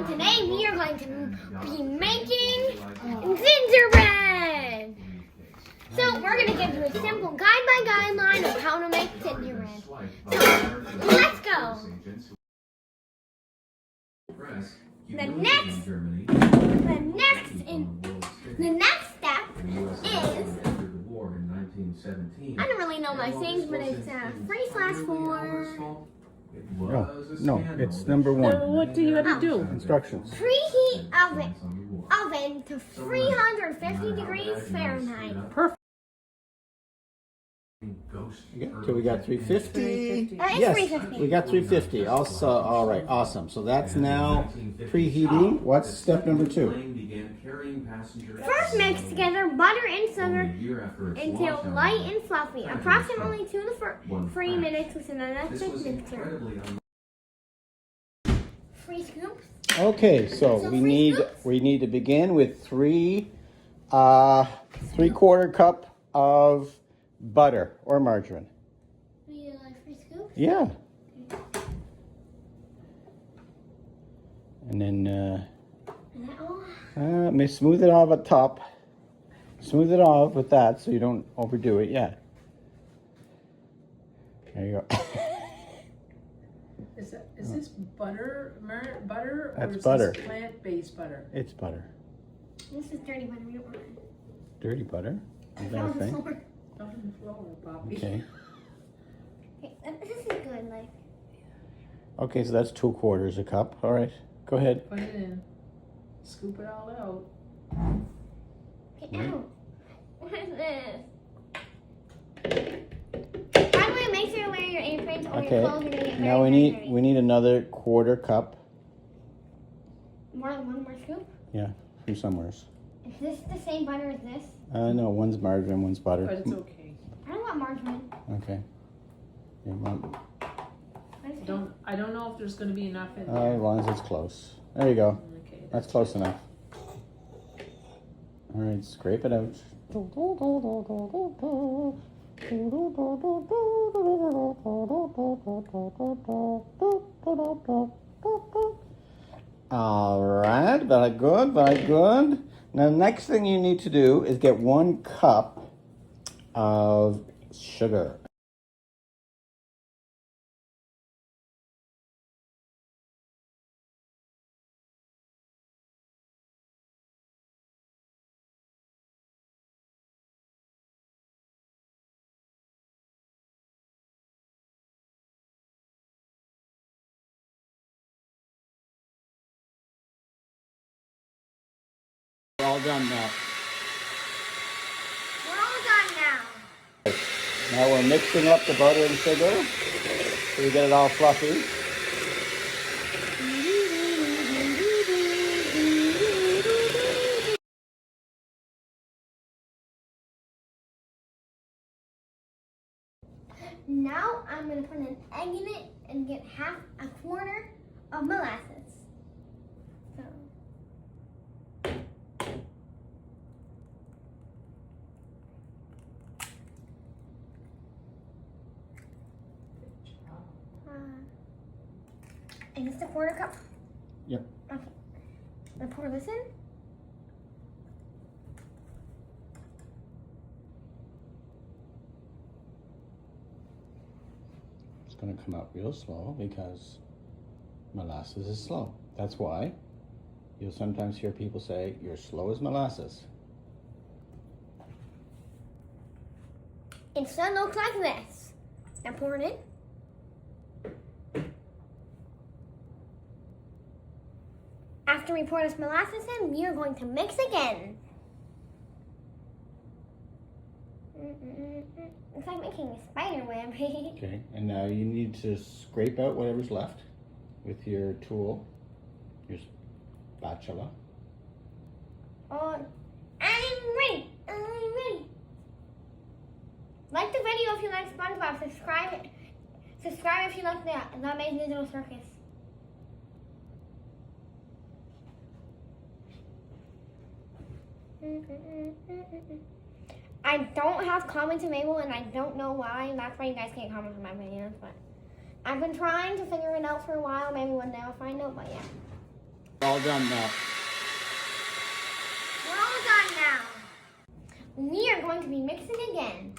today we are going to be making gingerbread. So we're going to give you a simple guideline of how to make gingerbread. So let's go. The next step is, I don't really know my things, but it's 3/4. No, it's number one. What do you have to do? Instructions. Preheat oven to 350 degrees Fahrenheit. Perfect. Yeah, so we got 350. It's Yes, 350. we got 350. Also, all right, awesome. So that's now preheating. What's step number 2? First, mix together butter and sugar until light and fluffy, approximately 2 to 3 minutes with an electric mixer. 3 scoops. Okay, so we need to begin with 3/4 cup of butter or margarine. 3 scoops? Yeah. And then may smooth it off at top. Smooth it off with that so you don't overdo it. Yeah. There you go. Is this butter, butter, or That's is butter. this plant-based butter? It's butter. This is dirty butter. We don't want it. Dirty butter. I Is that a found the thing? floor. Not on the floor, Bobby. Okay. Okay, this is good. Okay, so that's 2/4 a cup. All right. Go ahead. Put it in. Scoop it all out. Get out. What is this? By the way, make sure you wear your aprons or your clothes. You're gonna get very, Now we very dirty. need another 1/4 cup. One more scoop. Yeah, from somewheres. Is this the same butter as this? No, one's margarine, one's butter. But it's okay. I don't want margarine. Okay. You want, I don't know if there's going to be enough in as there. long as it's close. There you go. Okay. That's close enough. All right, scrape it out. All right, very good, very good. Now, the next thing you need to do is get 1 cup of sugar. We're all done now. We're all done now. Now we're mixing up the butter and sugar so we get it all fluffy. Now I'm gonna put an egg in it and get 1/4 of molasses. So. Is this the 1/4 cup? Yep. Okay. I'll pour this in. It's going to come out real slow because molasses is slow. That's why you'll sometimes hear people say, "You're slow as molasses." It should look like this. Now pour it in. After we pour this molasses in, we are going to mix again. It's like making a spider web. Okay, and now you need to scrape out whatever's left with your tool, your spatula. Oh, I'm ready. Like the video if you like SpongeBob. Subscribe if you like the Amazing Digital Circus. I don't have comments to Mabel, and I don't know why. That's why you guys can't comment on my videos. But I've been trying to figure it out for a while. Maybe one day I'll find out. But yeah. All done now. We're all done now. We are going to be mixing again.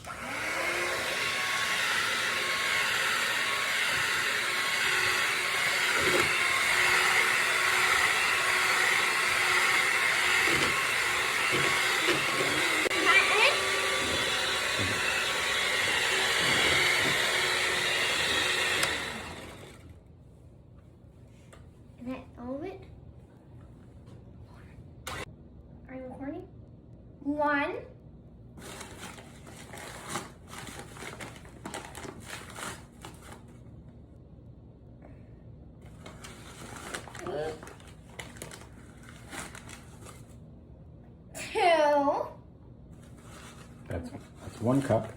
Is that all of it? Are you recording? 1. 2. That's 1 cup.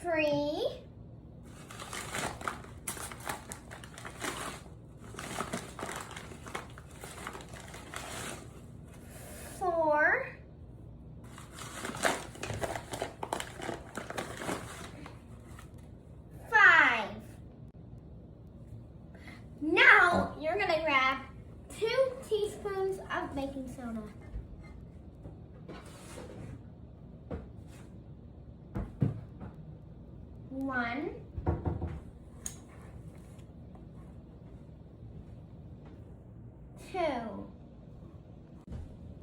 3. 4. 5. Now you're gonna grab 2 teaspoons of baking soda. One, 2.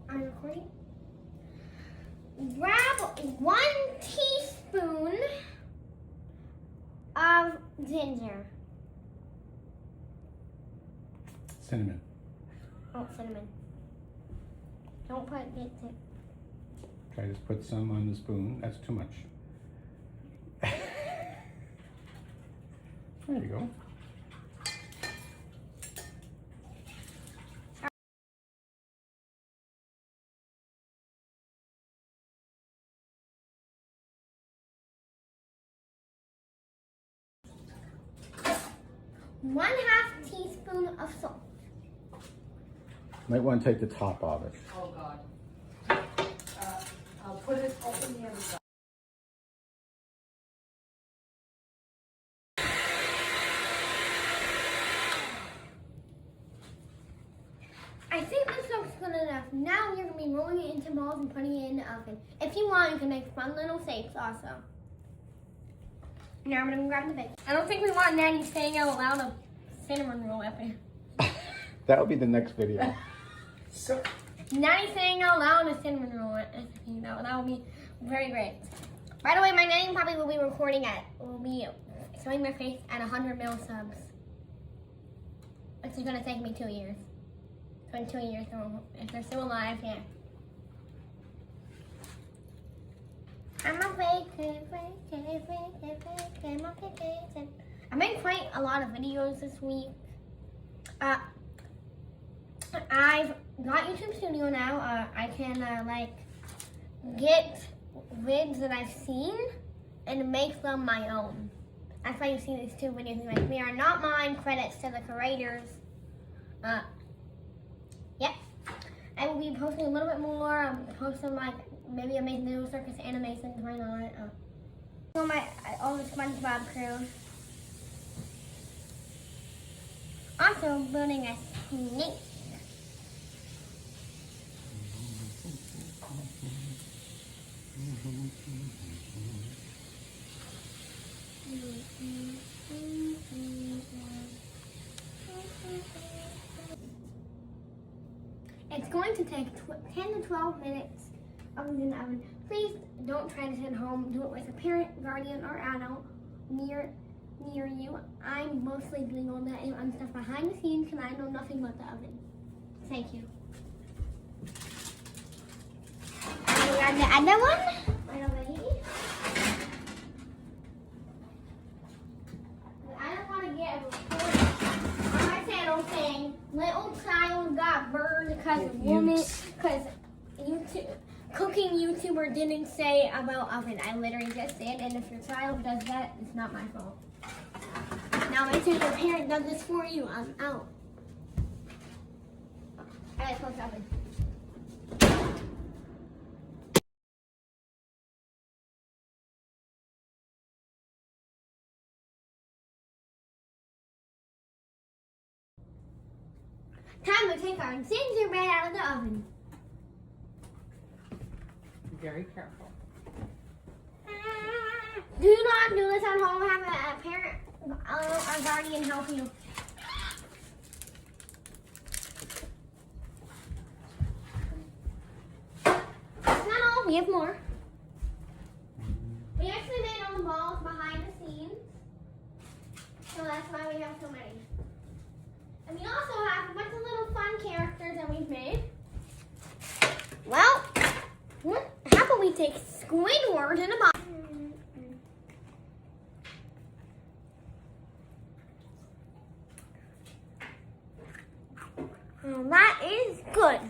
Are you recording? Grab 1 teaspoon of ginger. Cinnamon. Oh, cinnamon. Don't put it. Try to put some on the spoon. That's too much. There you go. One 1/2 teaspoon of salt. Might want to take the top off it. Oh, God. I'll put it open the other side. I think this looks good enough. Now you're going to be rolling it into balls and putting it in the oven. If you want, you can make fun little shapes also. Now I'm going to grab the bake. I don't think we want Nanny saying out loud a cinnamon roll epic. That'll be the next video. So, Nanny saying out loud a cinnamon roll recipe. That will be very great. By the way, my nanny probably will be showing my face at 100 mil subs. Which is going to take me 2 years. So in 2 years, if they're still alive, yeah. I'm a fake. I made quite a lot of videos this week. I've got YouTube Studio now. I can get vids that I've seen and make them my own. That's why you see these 2 videos. Like, they are not mine. Credits to the creators. Yep. I will be posting a little bit more. I'll post some maybe Amazing Little Circus animations. Why not? All the SpongeBob crew. Also building a snake. It's going to take 10 to 12 minutes in the oven. Please don't try this at home. Do it with a parent, guardian, or adult near you. I'm mostly doing all that stuff behind the scenes because I know nothing about the oven. Thank you. And we got the other one right over here. I don't want to get a report on my channel saying little child got burned because cooking YouTuber didn't say about oven. I literally just did, and if your child does that, it's not my fault. Now make sure your parent does this for you. I'm out. I gotta close the oven. Time to take our gingerbread out of the oven. Be very careful. Do not do this at home. Have a parent or guardian help you. That's not all. We have more. We actually made all the balls behind the scenes. So that's why we have so many. And we also have a bunch of little fun characters that we've made. Well, how about we take Squidward in a box? That is good.